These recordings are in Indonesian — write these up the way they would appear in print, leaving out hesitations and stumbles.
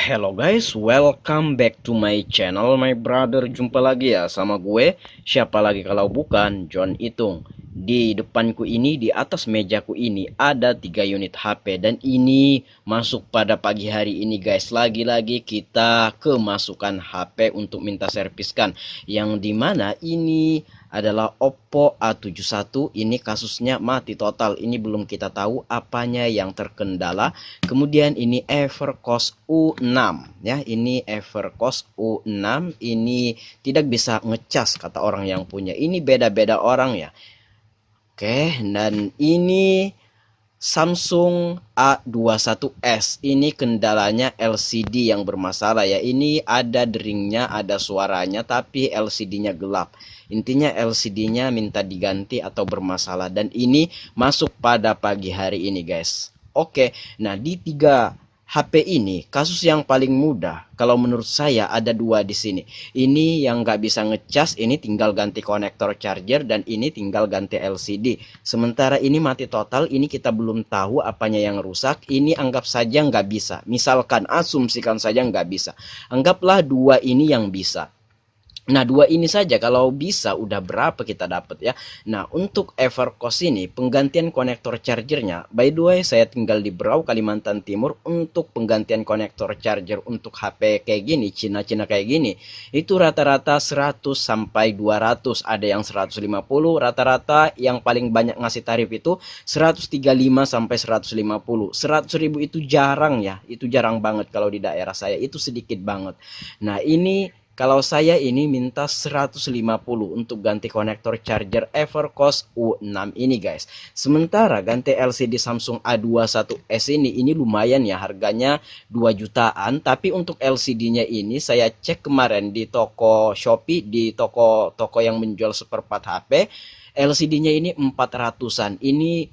Hello guys, welcome back to my channel, my brother. Jumpa lagi ya sama gue. Siapa lagi kalau bukan John Itung. Di depanku ini, di atas mejaku ini ada 3 unit HP. Dan ini masuk pada pagi hari ini guys. Lagi-lagi kita kemasukan HP untuk minta serviskan. Yang dimana ini adalah Oppo A71. Ini kasusnya mati total. Ini belum kita tahu apanya yang terkendala. Kemudian ini Evercost U6 ya, ini Evercost U6 ini tidak bisa ngecas kata orang yang punya. Ini beda-beda orang ya. Oke, dan ini Samsung A21s. Ini kendalanya LCD yang bermasalah ya. Ini ada deringnya, ada suaranya, tapi LCD-nya gelap. Intinya LCD-nya minta diganti atau bermasalah. Dan ini masuk pada pagi hari ini guys. Oke, nah di 3 HP ini kasus yang paling mudah kalau menurut saya ada 2 di sini. Ini yang nggak bisa ngecas, ini tinggal ganti konektor charger, dan ini tinggal ganti LCD. Sementara ini mati total, ini kita belum tahu apanya yang rusak. Ini anggap saja nggak bisa. Misalkan asumsikan saja nggak bisa. Anggaplah 2 ini yang bisa. Nah, 2 ini saja kalau bisa udah berapa kita dapat ya. Nah, untuk Evercost ini penggantian konektor chargernya, by the way saya tinggal di Berau, Kalimantan Timur. Untuk penggantian konektor charger untuk HP kayak gini, Cina-Cina kayak gini, itu rata-rata 100 sampai 200, ada yang 150, rata-rata yang paling banyak ngasih tarif itu 135 sampai 150. 100.000 itu jarang ya, itu jarang banget kalau di daerah saya, itu sedikit banget. Nah, ini kalau saya ini minta 150 untuk ganti konektor charger Evercost U6 ini guys. Sementara ganti LCD Samsung A21s ini lumayan ya, harganya 2 jutaan. Tapi untuk LCD-nya ini saya cek kemarin di toko Shopee, di toko-toko yang menjual seperempat HP, LCD-nya ini 400-an. Ini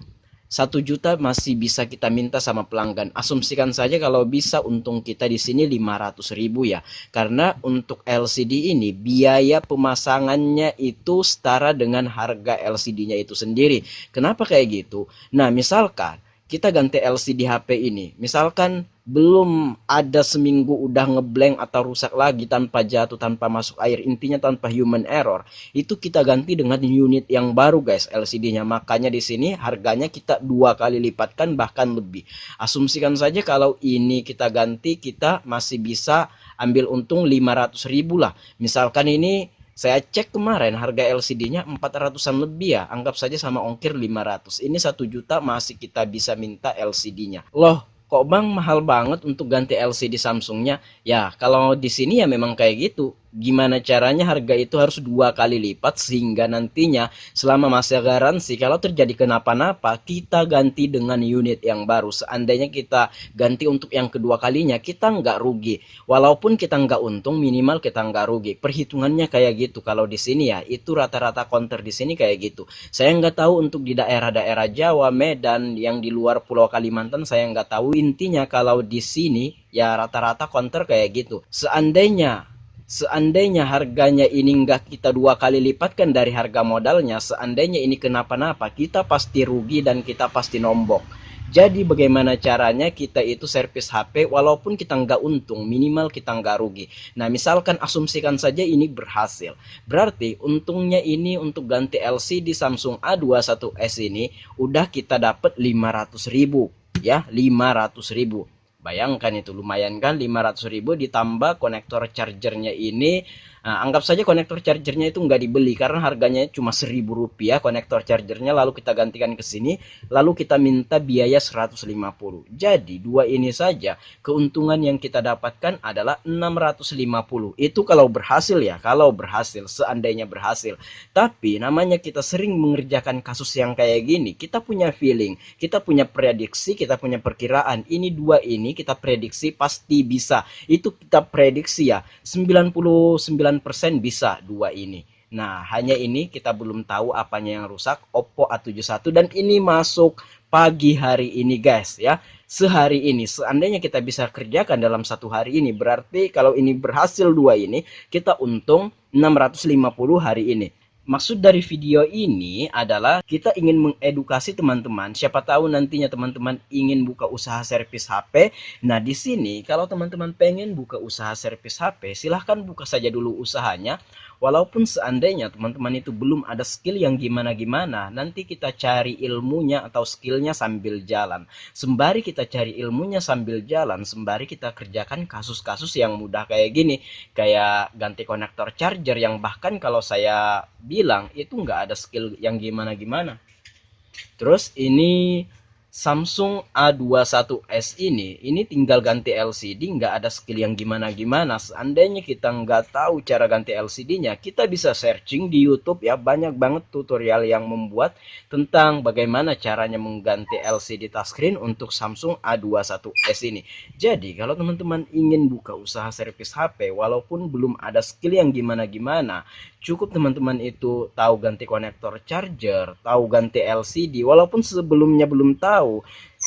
1 juta masih bisa kita minta sama pelanggan. Asumsikan saja kalau bisa untung kita di sini 500.000 ya. Karena untuk LCD ini biaya pemasangannya itu setara dengan harga LCD-nya itu sendiri. Kenapa kayak gitu? Nah, misalkan kita ganti LCD HP ini, misalkan belum ada seminggu udah ngeblank atau rusak lagi tanpa jatuh, tanpa masuk air, intinya tanpa human error, itu kita ganti dengan unit yang baru guys LCD-nya. Makanya di sini harganya kita 2 kali lipatkan bahkan lebih. Asumsikan saja kalau ini kita ganti, kita masih bisa ambil untung 500.000 lah. Misalkan ini saya cek kemarin harga LCD-nya 400-an lebih ya. Anggap saja sama ongkir 500. Ini 1 juta masih kita bisa minta LCD-nya. Loh, kok Bang mahal banget untuk ganti LCD Samsungnya? Ya, kalau di sini ya memang kayak gitu. Gimana caranya harga itu harus 2 kali lipat sehingga nantinya selama masa garansi kalau terjadi kenapa-napa kita ganti dengan unit yang baru. Seandainya kita ganti untuk yang kedua kalinya, kita nggak rugi. Walaupun kita nggak untung, minimal kita nggak rugi. Perhitungannya kayak gitu. Kalau di sini ya itu rata-rata counter di sini kayak gitu. Saya nggak tahu untuk di daerah-daerah Jawa, Medan, yang di luar Pulau Kalimantan saya nggak tahu. Intinya kalau di sini ya rata-rata counter kayak gitu. Seandainya harganya ini nggak kita 2 kali lipatkan dari harga modalnya, seandainya ini kenapa-napa, kita pasti rugi dan kita pasti nombok. Jadi bagaimana caranya kita itu servis HP walaupun kita nggak untung, minimal kita nggak rugi. Nah, misalkan asumsikan saja ini berhasil. Berarti untungnya ini untuk ganti LCD Samsung A21s ini udah kita dapat 500.000 ya, 500.000. Bayangkan itu lumayan kan, 500.000 ditambah konektor chargernya ini. Nah, anggap saja konektor chargernya itu nggak dibeli karena harganya cuma 1.000 rupiah konektor chargernya, lalu kita gantikan ke sini, lalu kita minta biaya 150. Jadi 2 ini saja keuntungan yang kita dapatkan adalah 650. Itu kalau berhasil ya, kalau berhasil, seandainya berhasil. Tapi namanya kita sering mengerjakan kasus yang kayak gini, kita punya feeling, kita punya prediksi, kita punya perkiraan. Ini 2 ini kita prediksi pasti bisa. Itu kita prediksi ya, 99% bisa 2 ini. Nah, hanya ini kita belum tahu apanya yang rusak, Oppo A71, dan ini masuk pagi hari ini guys ya. Sehari ini, seandainya kita bisa kerjakan dalam 1 hari ini, berarti kalau ini berhasil 2 ini, kita untung 650 hari ini. Maksud dari video ini adalah kita ingin mengedukasi teman-teman. Siapa tahu nantinya teman-teman ingin buka usaha servis HP. Nah, di sini kalau teman-teman pengen buka usaha servis HP, silahkan buka saja dulu usahanya. Walaupun seandainya teman-teman itu belum ada skill yang gimana-gimana, nanti kita cari ilmunya atau skillnya sambil jalan. Sembari kita cari ilmunya sambil jalan, sembari kita kerjakan kasus-kasus yang mudah kayak gini. Kayak ganti konektor charger yang bahkan kalau saya bilang itu nggak ada skill yang gimana-gimana. Terus ini Samsung A21s ini tinggal ganti LCD, nggak ada skill yang gimana-gimana. Seandainya kita nggak tahu cara ganti LCD-nya, kita bisa searching di YouTube ya, banyak banget tutorial yang membuat tentang bagaimana caranya mengganti LCD touchscreen untuk Samsung A21s ini. Jadi kalau teman-teman ingin buka usaha servis HP, walaupun belum ada skill yang gimana-gimana, cukup teman-teman itu tahu ganti konektor charger, tahu ganti LCD, walaupun sebelumnya belum tahu,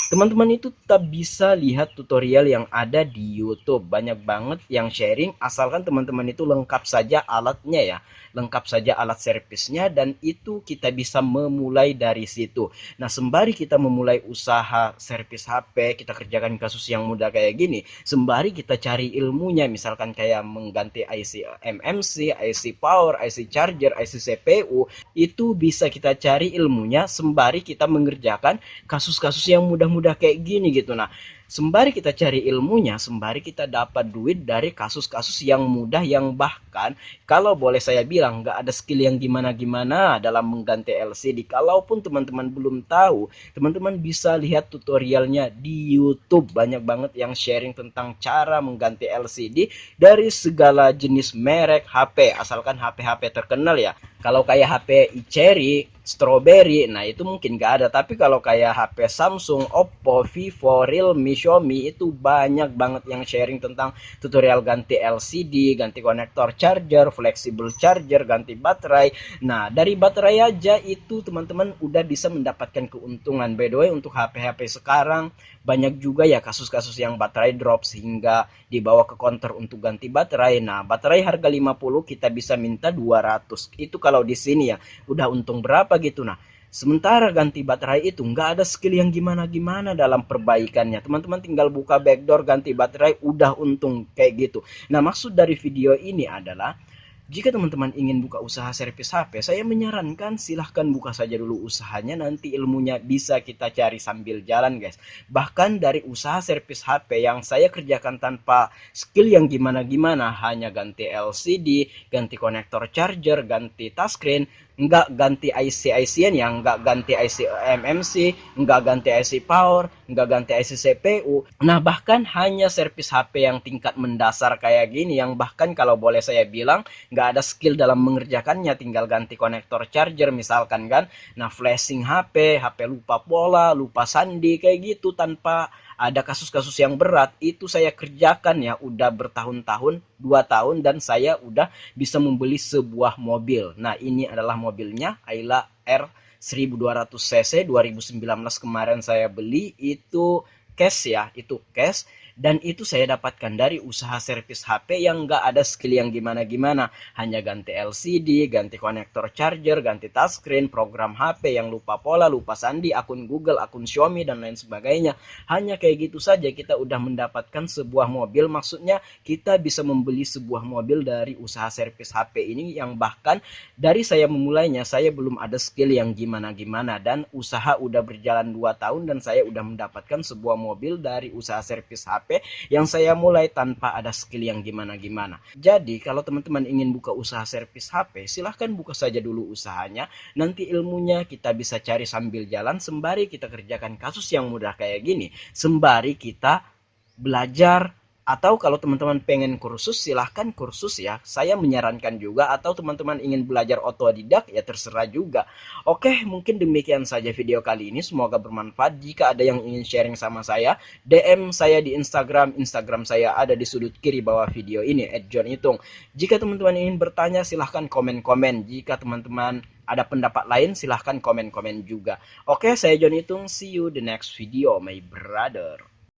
teman-teman itu tetap bisa lihat tutorial yang ada di YouTube. Banyak banget yang sharing, asalkan teman-teman itu lengkap saja alatnya ya, lengkap saja alat servisnya, dan itu kita bisa memulai dari situ. Nah, sembari kita memulai usaha servis HP, kita kerjakan kasus yang mudah kayak gini, sembari kita cari ilmunya, misalkan kayak mengganti IC MMC, IC power, IC charger, IC CPU, itu bisa kita cari ilmunya sembari kita mengerjakan kasus-kasus yang mudah-mudah kayak gini gitu. Nah, sembari kita cari ilmunya, sembari kita dapat duit dari kasus-kasus yang mudah, yang bahkan kalau boleh saya bilang nggak ada skill yang gimana-gimana dalam mengganti LCD. Kalaupun teman-teman belum tahu, teman-teman bisa lihat tutorialnya di YouTube. Banyak banget yang sharing tentang cara mengganti LCD dari segala jenis merek HP, asalkan HP-HP terkenal ya. Kalau kayak HP Cherry, Strawberry, nah itu mungkin nggak ada. Tapi kalau kayak HP Samsung, Oppo, Vivo, Realme, Xiaomi, itu banyak banget yang sharing tentang tutorial ganti LCD, ganti konektor charger, flexible charger, ganti baterai. Nah, dari baterai aja itu teman-teman udah bisa mendapatkan keuntungan. By the way, untuk HP-HP sekarang banyak juga ya kasus-kasus yang baterai drop sehingga dibawa ke counter untuk ganti baterai. Nah, baterai harga 50 kita bisa minta 200. Itu kalau di sini ya, udah untung berapa gitu. Nah, sementara ganti baterai itu nggak ada skill yang gimana-gimana dalam perbaikannya. Teman-teman tinggal buka backdoor ganti baterai udah untung kayak gitu. Nah, maksud dari video ini adalah jika teman-teman ingin buka usaha servis HP, saya menyarankan silahkan buka saja dulu usahanya, nanti ilmunya bisa kita cari sambil jalan guys. Bahkan dari usaha servis HP yang saya kerjakan tanpa skill yang gimana-gimana, hanya ganti LCD, ganti konektor charger, ganti touchscreen, nggak ganti IC-IC-an yang nggak ganti IC MMC, nggak ganti IC power, nggak ganti IC CPU. Nah, bahkan hanya servis HP yang tingkat mendasar kayak gini, yang bahkan kalau boleh saya bilang nggak ada skill dalam mengerjakannya, tinggal ganti konektor charger misalkan kan. Nah, flashing HP lupa pola, lupa sandi kayak gitu tanpa ada kasus-kasus yang berat, itu saya kerjakan ya udah bertahun-tahun, 2 tahun, dan saya udah bisa membeli sebuah mobil. Nah, ini adalah mobilnya Ayla R 1200 cc 2019 kemarin saya beli, itu cash ya, itu cash. Dan itu saya dapatkan dari usaha servis HP yang nggak ada skill yang gimana-gimana. Hanya ganti LCD, ganti konektor charger, ganti touchscreen, program HP yang lupa pola, lupa sandi, akun Google, akun Xiaomi, dan lain sebagainya. Hanya kayak gitu saja kita udah mendapatkan sebuah mobil. Maksudnya kita bisa membeli sebuah mobil dari usaha servis HP ini, yang bahkan dari saya memulainya, saya belum ada skill yang gimana-gimana. Dan usaha udah berjalan 2 tahun dan saya udah mendapatkan sebuah mobil dari usaha servis HP yang saya mulai tanpa ada skill yang gimana-gimana. Jadi kalau teman-teman ingin buka usaha servis HP, silahkan buka saja dulu usahanya. Nanti ilmunya kita bisa cari sambil jalan, sembari kita kerjakan kasus yang mudah kayak gini, sembari kita belajar. Atau kalau teman-teman pengen kursus, silahkan kursus ya. Saya menyarankan juga. Atau teman-teman ingin belajar otodidak, ya terserah juga. Oke, mungkin demikian saja video kali ini. Semoga bermanfaat. Jika ada yang ingin sharing sama saya, DM saya di Instagram. Instagram saya ada di sudut kiri bawah video ini, @johnitung. Jika teman-teman ingin bertanya, silahkan komen-komen. Jika teman-teman ada pendapat lain, silahkan komen-komen juga. Oke, saya John Itung. See you the next video, my brother.